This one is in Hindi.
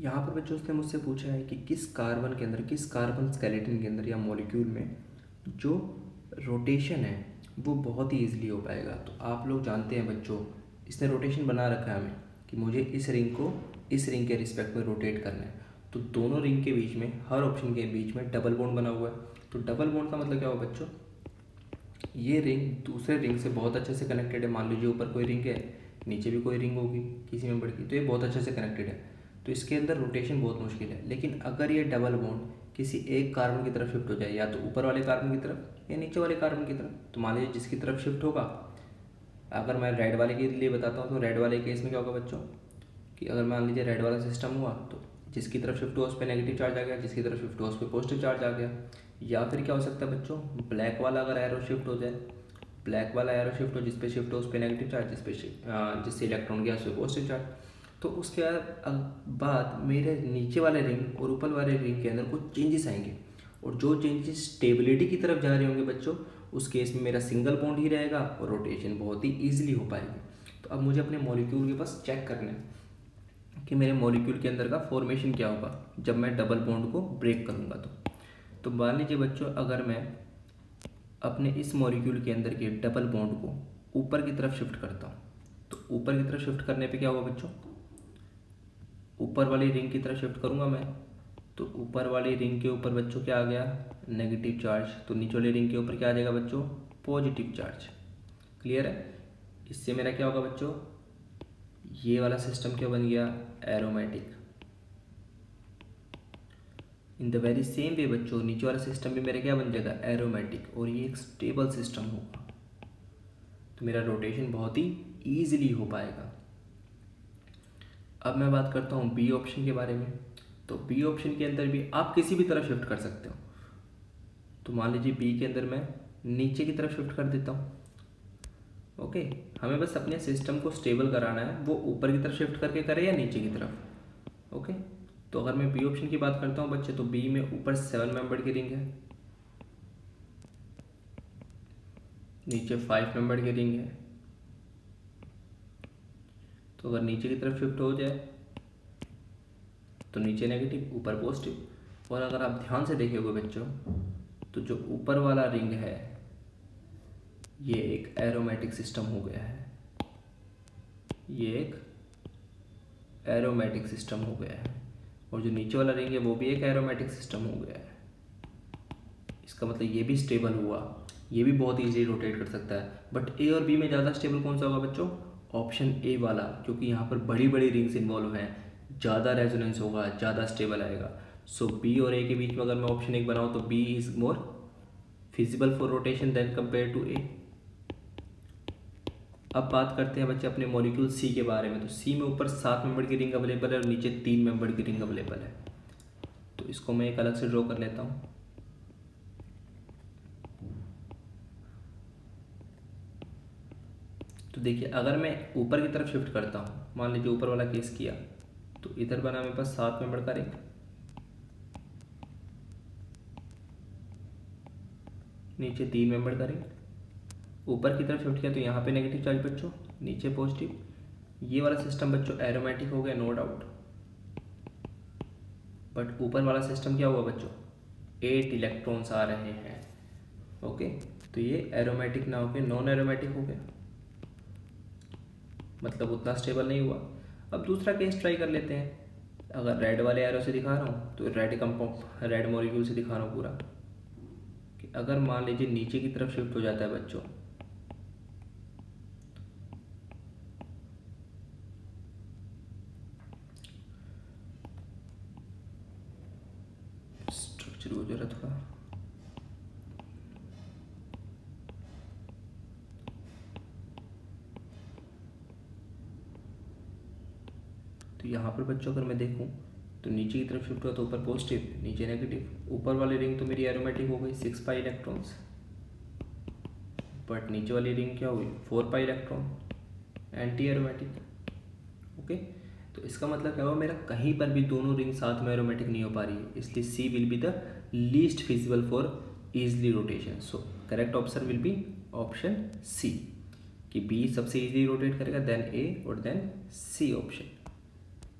यहाँ पर बच्चों उसने मुझसे पूछा है कि किस कार्बन स्केलेटन के अंदर या मॉलिक्यूल में जो रोटेशन है वो बहुत ही ईजिली हो पाएगा। तो आप लोग जानते हैं बच्चों, इसने रोटेशन बना रखा है हमें कि मुझे इस रिंग को इस रिंग के रिस्पेक्ट में रोटेट करना है। तो दोनों रिंग के बीच में, हर ऑप्शन के बीच में डबल बॉन्ड बना हुआ है। तो डबल बॉन्ड का मतलब क्या हुआ बच्चों, ये रिंग दूसरे रिंग से बहुत अच्छे से कनेक्टेड है। मान लीजिए ऊपर कोई रिंग है, नीचे भी कोई रिंग होगी किसी मेंबर की, तो ये बहुत अच्छे से कनेक्टेड है। तो इसके अंदर रोटेशन बहुत मुश्किल है। लेकिन अगर ये डबल बॉन्ड किसी एक कार्बन की तरफ शिफ्ट हो जाए, या तो ऊपर वाले कार्बन की तरफ या नीचे वाले कार्बन की तरफ, तो मान लीजिए जिसकी तरफ शिफ्ट होगा, अगर मैं रेड वाले के लिए बताता हूँ तो रेड वाले केस में क्या होगा बच्चों, कि अगर मान लीजिए रेड वाला सिस्टम हुआ तो जिसकी तरफ शिफ्ट हुआ उस पर नेगेटिव चार्ज आ गया, जिसकी तरफ शिफ्ट हुआ उस पर पॉजिटिव चार्ज आ गया। या फिर क्या हो सकता है बच्चों, ब्लैक वाला अगर एरो शिफ्ट हो जाए, ब्लैक वाला एरो शिफ्ट हो, जिस पे शिफ्ट हो उस पर नेगेटिव चार्ज, जिससे इलेक्ट्रॉन गया उस पर पॉजिटिव चार्ज। तो उसके बाद मेरे नीचे वाले रिंग और ऊपर वाले रिंग के अंदर कुछ चेंजेस आएंगे, और जो चेंजेस स्टेबिलिटी की तरफ जा रहे होंगे बच्चों, उस केस में मेरा सिंगल बॉन्ड ही रहेगा और रोटेशन बहुत ही ईजिली हो पाएगी। तो अब मुझे अपने मॉलिक्यूल के पास चेक करना है कि मेरे मॉलिक्यूल के अंदर का फॉर्मेशन क्या होगा जब मैं डबल बॉन्ड को ब्रेक करूँगा। तो मान लीजिए बच्चों, अगर मैं अपने इस मॉलिक्यूल के अंदर के डबल बॉन्ड को ऊपर की तरफ शिफ्ट करता हूँ, तो ऊपर की तरफ शिफ्ट करने पे क्या होगा बच्चों, ऊपर वाली रिंग की तरफ शिफ्ट करूँगा मैं, तो ऊपर वाली रिंग के ऊपर बच्चों क्या आ गया, नेगेटिव चार्ज। तो नीचे वाली रिंग के ऊपर क्या आ जाएगा बच्चों, पॉजिटिव चार्ज। क्लियर है। इससे मेरा क्या होगा बच्चों, ये वाला सिस्टम क्या बन गया, aromatic. In the very same way बच्चों, नीचे वाला सिस्टम भी मेरा क्या बन जाएगा, एरोमेटिक, और ये एक स्टेबल सिस्टम होगा। तो मेरा रोटेशन बहुत ही ईजिली हो पाएगा। अब मैं बात करता हूँ बी ऑप्शन के बारे में। तो बी ऑप्शन के अंदर भी आप किसी भी तरफ शिफ्ट कर सकते हो। तो मान लीजिए बी के अंदर मैं नीचे की तरफ शिफ्ट कर देता हूँ। ओके, हमें बस अपने सिस्टम को स्टेबल कराना है, वो ऊपर की तरफ शिफ्ट करके करे या नीचे की तरफ। ओके, तो अगर मैं बी ऑप्शन की बात करता हूँ बच्चे, तो बी में ऊपर 7 मेंबर की रिंग है, नीचे 5 मेंबर की रिंग है। तो अगर नीचे की तरफ शिफ्ट हो जाए तो नीचे नेगेटिव, ऊपर पॉजिटिव। और अगर आप ध्यान से देखोगे बच्चों, तो जो ऊपर वाला रिंग है ये एक एरोमेटिक सिस्टम हो गया है, ये एक एरोमेटिक सिस्टम हो गया है। और जो नीचे वाला रिंग है वो भी एक एरोमेटिक सिस्टम हो गया है। इसका मतलब ये भी स्टेबल हुआ, ये भी बहुत ईजिली रोटेट कर सकता है। बट ए और बी में ज़्यादा स्टेबल कौन सा होगा बच्चों, ऑप्शन ए वाला, क्योंकि यहाँ पर बड़ी बड़ी रिंग्स इन्वॉल्व हैं, ज़्यादा रेजोनेंस होगा, ज़्यादा स्टेबल आएगा। सो बी और ए के बीच में अगर मैं ऑप्शन एक बनाऊँ तो B is more feasible for rotation than compare to A. अब बात करते हैं बच्चे अपने मॉलिक्यूल सी के बारे में। तो सी में ऊपर 7 मेंबर की रिंग अवेलेबल है और नीचे 3 मेंबर की रिंग अवेलेबल है। तो इसको मैं एक अलग से ड्रॉ कर लेता हूँ। तो देखिए, अगर मैं ऊपर की तरफ शिफ्ट करता हूँ, मान लीजिए ऊपर वाला केस किया, तो इधर बना मेरे पास 7 मेंबर का रिंग, नीचे 3 मेंबर का रिंग। ऊपर की तरफ शिफ्ट किया तो यहाँ पे नेगेटिव चार्ज बच्चों, नीचे पॉजिटिव। ये वाला सिस्टम बच्चों एरोमेटिक हो गया, नो डाउट। बट ऊपर वाला सिस्टम क्या हुआ बच्चों, 8 इलेक्ट्रॉन्स आ रहे हैं। ओके, तो ये एरोमेटिक ना होकर नॉन एरोमेटिक हो गया, मतलब उतना स्टेबल नहीं हुआ। अब दूसरा केस ट्राई कर लेते हैं। अगर रेड वाले एरो से दिखा रहा हूँ तो रेड मॉलिक्यूल से दिखा रहा हूँ पूरा, कि अगर मान लीजिए नीचे की तरफ शिफ्ट हो जाता है बच्चों, स्ट्रक्चर हो जरा थोड़ा, तो यहाँ पर बच्चों अगर मैं देखूँ तो नीचे की तरफ शिफ्ट हुआ तो ऊपर पॉजिटिव, नीचे नेगेटिव। ऊपर वाली रिंग तो मेरी एरोमेटिक हो गई, 6 पाई इलेक्ट्रॉन्स। बट नीचे वाली रिंग क्या हुई, 4 pi electron, anti aromatic. Okay, तो इसका मतलब क्या हुआ, मेरा कहीं पर भी दोनों रिंग साथ में एरोमेटिक नहीं हो पा रही है, इसलिए C will be the least feasible for easily rotation. So correct option will be option C, कि बी सबसे ईजिली रोटेट करेगा, देन ए और देन सी ऑप्शन।